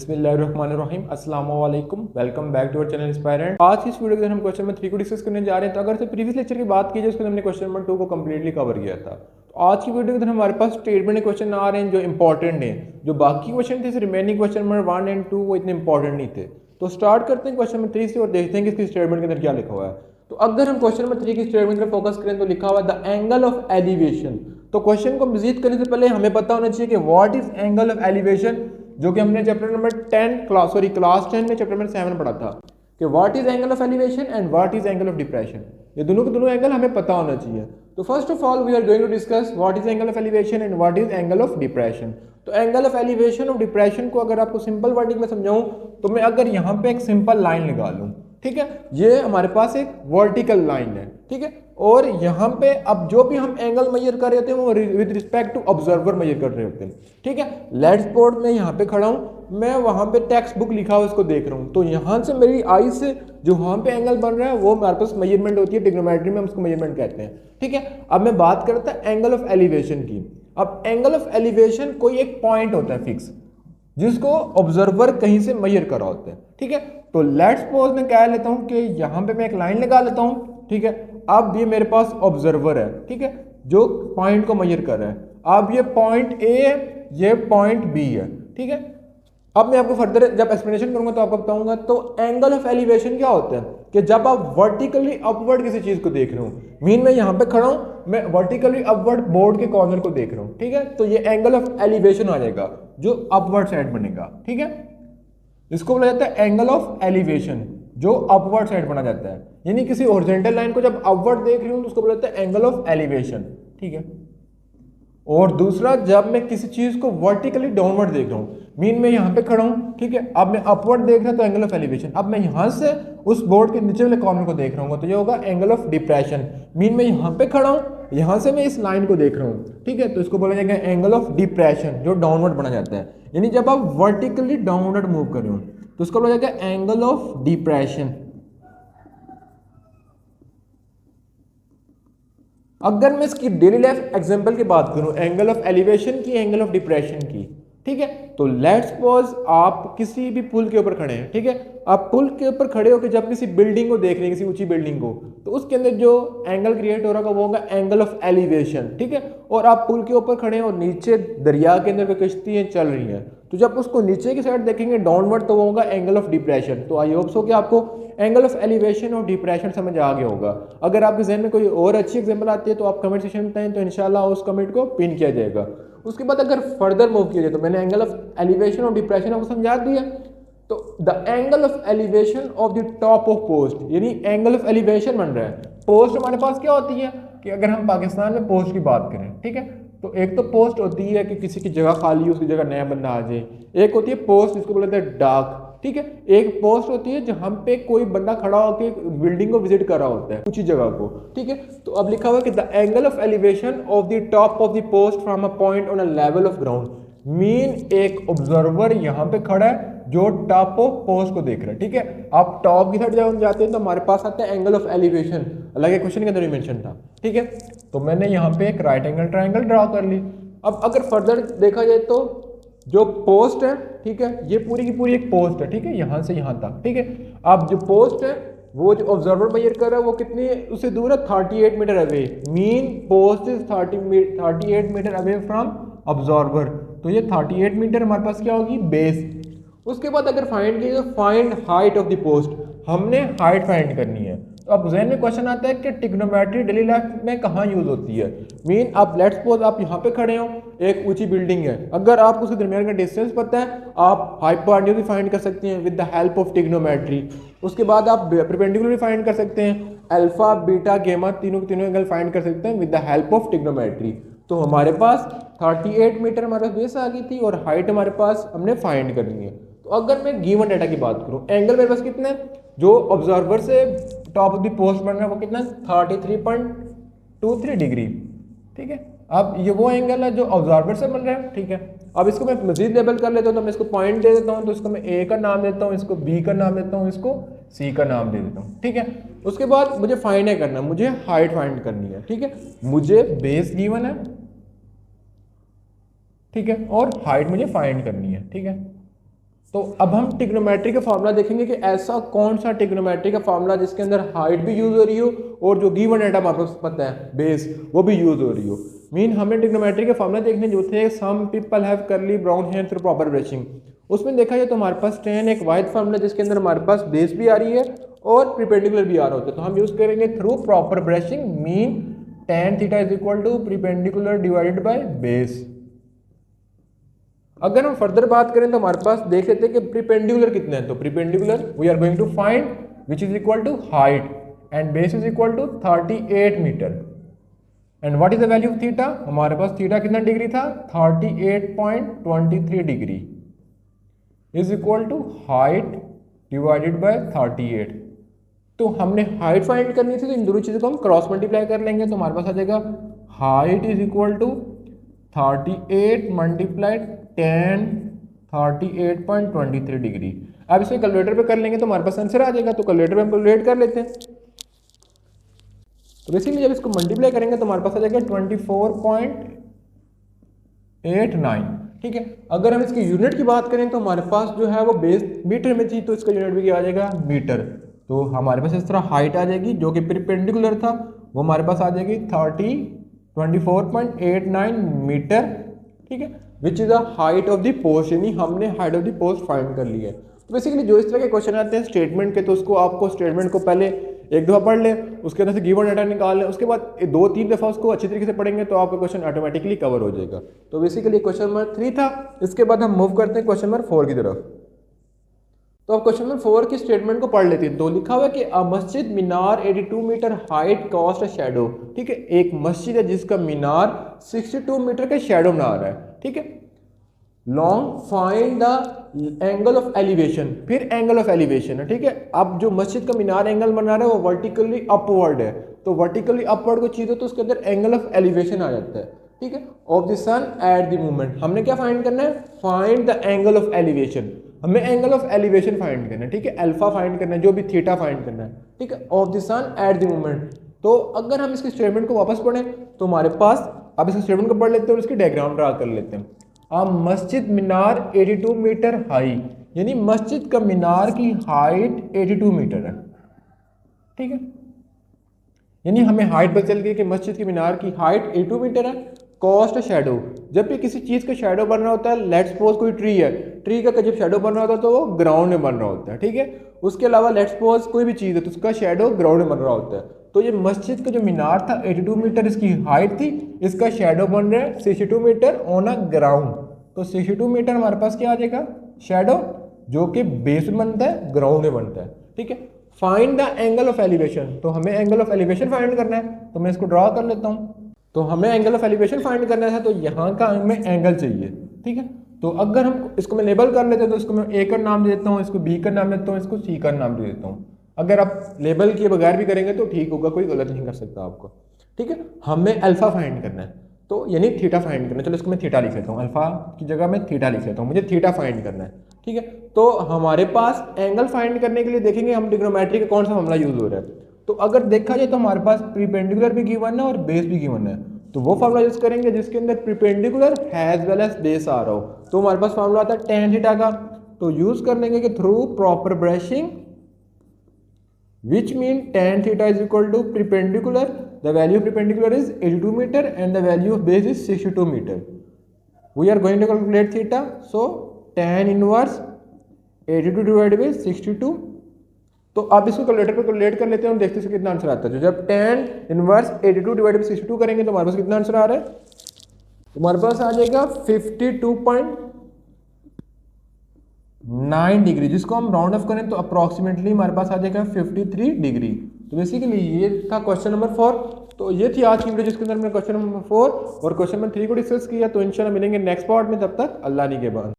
बिस्मिल्लाहिर्रहमानिर्रहीम अस्सलाम वालेकुम, welcome back to our channel Inspirant. आज की इस वीडियो के अंदर हम क्वेश्चन नंबर 3 को डिस्कस करने जा रहे हैं। तो अगर से प्रीवियस लेक्चर की बात की जाए उसके अंदर हमने क्वेश्चन नंबर 2 को कंप्लीटली कवर किया था। तो आज की वीडियो के अंदर हमारे पास स्टेटमेंट क्वेश्चन आ रहे हैं जो इंपॉर्टेंट हैं। जो बाकी क्वेश्चन थे रिमेनिंग क्वेश्चन नंबर 1 एंड 2 वो इतने इंपॉर्टेंट नहीं थे। तो स्टार्ट करते हैं क्वेश्चन नंबर 3 से और देखते हैं कि इसकी स्टेटमेंट के अंदर क्या लिखा हुआ है। तो अगर हम क्वेश्चन नंबर 3 की स्टेटमेंट पर फोकस करें तो लिखा हुआ है द एंगल ऑफ एलिवेशन। तो क्वेश्चन को मजीद करने से पहले हमें पता होना चाहिए कि what is angle of elevation, जो कि हमने चैप्टर नंबर 10 क्लास 10 में चैप्टर नंबर 7 पढ़ा था कि what is angle of elevation and what is angle of depression. ये दोनों के दोनों एंगल हमें पता होना चाहिए। तो first of all we are going to discuss what is angle of elevation and what is angle of depression. तो एंगल ऑफ एलिवेशन और डिप्रेशन को अगर आपको सिंपल वर्डिंग में समझाऊं तो मैं अगर यहाँ पे एक सिंपल लाइन लगा लूँ, ठीक है, ये हमारे पास एक वर्टिकल लाइन है, ठीक है, और यहाँ पे अब जो भी हम एंगल मेजर कर रहे होते हैं वो with respect to observer measure कर रहे होते हैं, ठीक है। लेट्स सपोज मैं यहाँ पे खड़ा हूँ, मैं वहाँ पे टेक्स्ट बुक लिखा हुआ उसको देख रहा हूँ, तो यहाँ से मेरी आई से जो वहाँ पे एंगल बन रहा है वो हमारे पास मेजरमेंट होती है, ट्रिग्नोमेट्री में हम उसको मेजरमेंट कहते हैं, ठीक है। अब मैं बात करता हूँ एंगल ऑफ एलिवेशन की। अब एंगल ऑफ एलिवेशन कोई एक पॉइंट होता है फिक्स जिसको ऑब्जर्वर कहीं से मेजर कर रहा होता है, ठीक है। तो लेट्स सपोज मैं कह लेता हूं कि यहां पे मैं एक लाइन लगा लेता हूं, ठीक है। अब ये मेरे पास ऑब्जर्वर है, ठीक है, जो पॉइंट को मेजर कर रहा है। अब ये पॉइंट ए है, ये पॉइंट बी है, ठीक है। अब मैं आपको फर्दर जब एक्सप्लेनेशन करूंगा तो आपको बताऊंगा। तो एंगल ऑफ एलिवेशन क्या होता है कि जब आप वर्टिकली अपवर्ड किसी चीज को देख रहे हो, मीन मैं यहाँ पे खड़ा हूं, मैं वर्टिकली अपवर्ड बोर्ड के कॉर्नर को देख रहा हूं, ठीक है, तो ये एंगल ऑफ एलिवेशन आ जाएगा जो अपवर्ड साइड बनेगा, ठीक है। इसको बोला जाता है एंगल ऑफ एलिवेशन जो अपवर्ड साइड बना जाता है, यानी किसी हॉरिजॉन्टल लाइन को जब अपवर्ड देख रही हूं तो उसको बोला जाता है एंगल ऑफ एलिवेशन, ठीक है। और दूसरा, जब मैं किसी चीज को वर्टिकली डाउनवर्ड देख रहा हूँ, मीन मैं यहाँ पे खड़ा हूँ, ठीक है, अब मैं अपवर्ड देख रहा हूँ तो एंगल ऑफ एलिवेशन। अब मैं यहाँ से उस बोर्ड के नीचे वाले कॉर्नर को देख रहा हूँ तो ये होगा एंगल ऑफ डिप्रेशन। मीन मैं यहाँ पे खड़ा हूँ, यहाँ से मैं इस लाइन को देख रहा हूँ, ठीक है, तो इसको बोला जाएगा एंगल ऑफ डिप्रेशन जो डाउनवर्ड बना जाता है। यानी जब आप वर्टिकली डाउनवर्ड मूव कर रहे हो तो उसको बोला जाएगा एंगल ऑफ डिप्रेशन। अगर मैं इसकी डेली लाइफ एग्जांपल की बात करूं एंगल ऑफ एलिवेशन की, एंगल ऑफ डिप्रेशन की, ठीक है, तो लेट्स सपोज आप किसी भी पुल के ऊपर खड़े हैं, ठीक है। आप पुल के ऊपर खड़े होकर जब किसी बिल्डिंग को देख रहे हैं, किसी ऊंची बिल्डिंग को, तो उसके अंदर जो एंगल क्रिएट हो रहा है वो होगा एंगल ऑफ एलिवेशन, ठीक है। और आप पुल के ऊपर खड़े हैं और नीचे दरिया के अंदर कश्तियां चल रही हैं, तो जब उसको नीचे की साइड देखेंगे डाउनवर्ड तो वो होगा एंगल ऑफ डिप्रेशन। तो आई होप सो कि आपको एंगल ऑफ एलिवेशन और डिप्रेशन समझ आ गया होगा। अगर आपके जहन में कोई और अच्छी एग्जांपल आती है तो आप कमेंट सेक्शन में बताएं, तो इंशाल्लाह उस कमेंट को पिन किया जाएगा। उसके बाद अगर फर्दर मूव किया जाए तो मैंने एंगल ऑफ एलिवेशन और डिप्रेशन आपको समझा दिया। तो the angle of elevation of the top of post, यानी एंगल ऑफ एलिवेशन बन रहा है। पोस्ट हमारे पास क्या होती है कि अगर हम पाकिस्तान में पोस्ट की बात करें, ठीक है, तो एक तो पोस्ट होती है कि किसी की जगह खाली है उसकी जगह नया बंदा आ जाए। एक होती है पोस्ट जिसको बोलते हैं डाक, ठीक है। एक पोस्ट होती है जहां पे कोई बंदा खड़ा होकर बिल्डिंग को विजिट कर रहा होता है ऊंची जगह को, ठीक है। तो अब लिखा हुआ है कि the angle of elevation of the top of the post from a point on a level of ground. Mean एक ऑब्जर्वर यहाँ पे खड़ा है जो टॉप ऑफ पोस्ट को देख रहा है, ठीक है। आप टॉप की साइड जब जाते हैं तो हमारे पास आता है एंगल ऑफ एलिवेशन, अलग क्वेश्चन के अंदर भी मेंशन था, ठीक है। तो मैंने यहाँ पे एक राइट एंगल ट्रायंगल ड्रा कर ली। अब अगर फर्दर देखा जाए तो जो पोस्ट है, ठीक है, ये पूरी की पूरी एक पोस्ट है, ठीक है, यहाँ से यहाँ तक, ठीक है। अब जो पोस्ट है वो जो ऑब्जर्वर मेजर कर रहा है वो कितनी उससे दूर है, 38 metre away. Mean post is 38 metre away from observer. तो ये 38 मीटर हमारे पास क्या होगी, बेस। उसके बाद अगर फाइंड किया तो find height of the post, हमने हाइट फाइंड करनी है। तो अब जहन में क्वेश्चन आता है कि ट्रिग्नोमेट्री डेली लाइफ में कहाँ यूज होती है। मीन आप लेट्स सपोज आप यहाँ पे खड़े हो, एक ऊंची बिल्डिंग है, अगर आप उसके दरमियान का डिस्टेंस पता है आप हाइपोटेन्यूज भी फाइंड कर सकते हैं with the help of trigonometry. उसके बाद आप परपेंडिकुलर भी फाइंड कर सकते हैं, अल्फा बीटा गेमा तीनों के तीनों एंगल फाइंड कर सकते हैं with the help of trigonometry. तो हमारे पास 38 मीटर हमारे पास बेस आ गई थी और हाइट हमारे पास हमने फाइंड करनी है। तो अगर मैं गिवन डाटा की बात करूं, एंगल मेरे पास कितना है, जो ऑब्जर्वर से टॉप ऑफ द पोस्ट बन रहा है वो कितना है, 33.23 डिग्री, ठीक है। अब ये वो एंगल है जो ऑब्जर्वर से बन रहा है, ठीक है। अब इसको मैं मजीद लेबल कर लेता हूँ, तो मैं इसको पॉइंट दे देता हूँ, तो इसको मैं ए का नाम देता हूँ, इसको बी का नाम देता हूँ, इसको सी का नाम दे देता हूँ, ठीक है। उसके बाद मुझे फाइंड है करना, मुझे हाइट फाइंड करनी है, ठीक है। मुझे बेस गिवन है, ठीक है, और हाइट मुझे फाइंड करनी है, ठीक है। तो अब हम ट्रिग्नोमेट्री का फॉर्मूला देखेंगे कि ऐसा कौन सा ट्रिग्नोमेट्री का फॉर्मूला जिसके अंदर हाइट भी यूज हो रही हो और जो गिवन डाटा हमारे पास पता है बेस वो भी यूज हो रही हो। मीन हमें ट्रिग्नोमेट्री के फॉर्मूला देखने जो थे, some people have curly brown hair through proper brushing, उसमें देखा जाए तो हमारे पास tan एक वाइड फॉर्मूला जिसके अंदर हमारे पास बेस भी आ रही है और परपेंडिकुलर भी आ रहा होता है, तो हम यूज करेंगे through proper brushing, mean tan theta is equal to perpendicular divided by base. अगर हम फर्दर बात करें तो हमारे पास देख लेते हैं कि परपेंडिकुलर कितने हैं, तो perpendicular we are going to find which is equal to height and base is equal to 38 metre and what is the value of theta, हमारे पास थीटा कितना डिग्री था 38.23 degree is equal to height divided by 38। तो हमने height find करनी थी तो इन दोनों चीज़ों को हम क्रॉस मल्टीप्लाई कर लेंगे, तो हमारे पास आ जाएगा height is equal to 38 multiplied 10 38.23 degree. अब इसे कैलकुलेटर पे कर लेंगे तो हमारे पास आंसर आ जाएगा, तो कैलकुलेटर पे हम कैलकुलेट कर लेते हैं। तो बेसिकली जब इसको मल्टीप्लाई करेंगे तो हमारे पास आ जाएगा 24.89। ठीक है, अगर हम इसकी यूनिट की बात करें तो हमारे पास जो है वो बेस मीटर में थी, तो इसका यूनिट भी क्या आ जाएगा मीटर। तो हमारे पास इस तरह हाइट आ जाएगी जो कि परपेंडिकुलर था, वो हमारे पास आ जाएगी 24.89 मीटर। ठीक है, which is the height of the post, यानी हमने height of the post find कर ली है। तो बेसिकली जो इस तरह के क्वेश्चन आते हैं स्टेटमेंट के, तो उसको आपको स्टेटमेंट को पहले एक दफा पढ़ लें, उसके अंदर से गिवन डाटा निकाल लें, उसके बाद 2-3 दफा उसको अच्छी तरीके से पढ़ेंगे तो आपका क्वेश्चन ऑटोमेटिकली कवर हो जाएगा। तो बेसिकली क्वेश्चन नंबर 3 था, इसके बाद हम मूव करते हैं क्वेश्चन नंबर 4 की तरफ। तो अब क्वेश्चन नंबर 4 की स्टेटमेंट को पढ़ लेते हैं। तो लिखा हुआ है कि अ मस्जिद मीनार 82 metre height cast a shadow. ठीक है, एक मस्जिद है जिसका मीनार 62 मीटर का शैडो बना रहा है। ठीक है, long find the angle of elevation, फिर एंगल ऑफ एलिवेशन है। ठीक है, अब जो मस्जिद का मीनार एंगल बना रहा है वो वर्टिकली अपवर्ड है, तो वर्टिकली अपवर्ड को चीज़ हो तो उसके अंदर एंगल ऑफ एलिवेशन आ जाता है। ठीक है, of the sun at the movement, हमने क्या फाइंड करना है, find the angle of elevation, हमें एंगल ऑफ एलिवेशन फाइंड करना है। ठीक है, अल्फा फाइंड करना है, जो भी थीटा फाइंड करना है। ठीक है, of the sun at the movement. तो अगर हम इसके स्टेटमेंट को वापस पढ़ें तो हमारे पास, अब इस स्टेटमेंट को पढ़ लेते हैं और उसकी डायग्राम ड्रा कर लेते हैं। मस्जिद मीनार 82 मीटर हाई, यानी मस्जिद का मीनार की हाइट 82 मीटर है। ठीक है, यानी हमें हाइट पता चल गई कि मस्जिद की मीनार की हाइट 82 मीटर है। कॉस्ट शैडो, जब भी किसी चीज़ का शैडो बन रहा होता है, लेट्स सपोज कोई ट्री है, ट्री का जब शैडो बन रहा होता है तो वो ग्राउंड में बन रहा होता है। ठीक है, उसके अलावा लेट्स सपोज कोई भी चीज़ है तो उसका शैडो ग्राउंड में बन रहा होता है। तो ये मस्जिद का जो मीनार था 82 मीटर इसकी हाइट थी, इसका शैडो बन रहा है 62 मीटर ऑन अ ग्राउंड। तो 62 मीटर हमारे पास क्या आ जाएगा, शैडो, जो कि बेस में बनता है, ग्राउंड में बनता है। ठीक है, find the angle of elevation, तो हमें एंगल ऑफ एलिवेशन फाइंड करना है, तो मैं इसको ड्रॉ कर लेता हूँ। तो हमें एंगल ऑफ एलिवेशन फाइंड करना है, तो यहाँ का हमें एंगल चाहिए। ठीक है, तो अगर हम इसको मैं लेबल कर लेते हैं तो इसको मैं ए का नाम देता हूँ, इसको बी का नाम देता हूँ, इसको सी का नाम दे देता हूँ। अगर आप लेबल किए बगैर भी करेंगे तो ठीक होगा, कोई गलत नहीं कर सकता आपको। ठीक है, हमें अल्फा फाइंड करना है, तो यानी थीटा फाइंड करना है। चलो इसको मैं थीटा लिख लेता हूँ, अल्फा की जगह मैं थीटा लिख लेता हूँ, मुझे थीटा फाइंड करना है। ठीक है, तो हमारे पास एंगल फाइंड करने के लिए देखेंगे हम ट्रिग्नोमेट्री का कौन सा फॉर्मूला यूज हो रहा है। तो अगर देखा जाए तो हमारे पास परपेंडिकुलर भी गिवन है और बेस भी गिवन है, तो वो फार्मूला यूज करेंगे जिसके अंदर perpendicular has well as base आ रहा हो। तो हमारे पास फार्मूला आता है tan थीटा का, तो यूज कर लेंगे कि through proper brushing, which mean tan theta is equal to perpendicular, the value of perpendicular is 82 meter and the value of base is 62 meter. We are going to calculate theta, so tan inverse 82 divided by 62। तो आप इसको calculator पे calculate कर लेते हैं और देखते हैं कितना आंसर आता है। तो जब tan इनवर्स 82 डिवाइडेड बाई 62 करेंगे तो हमारे पास कितना आंसर आ रहा है, हमारे पास आ जाएगा 52.9 डिग्री, जिसको हम राउंड ऑफ करें तो अप्रॉक्सीमेटली हमारे पास आ जाएगा 53 डिग्री। तो बेसिकली ये था क्वेश्चन नंबर 4। तो ये थी आज की वीडियो जिसके अंदर हमने क्वेश्चन नंबर 4 और क्वेश्चन नंबर 3 को डिस्कस किया। तो इंशाल्लाह मिलेंगे नेक्स्ट पार्ट में, तब तक अल्लाह के बाद।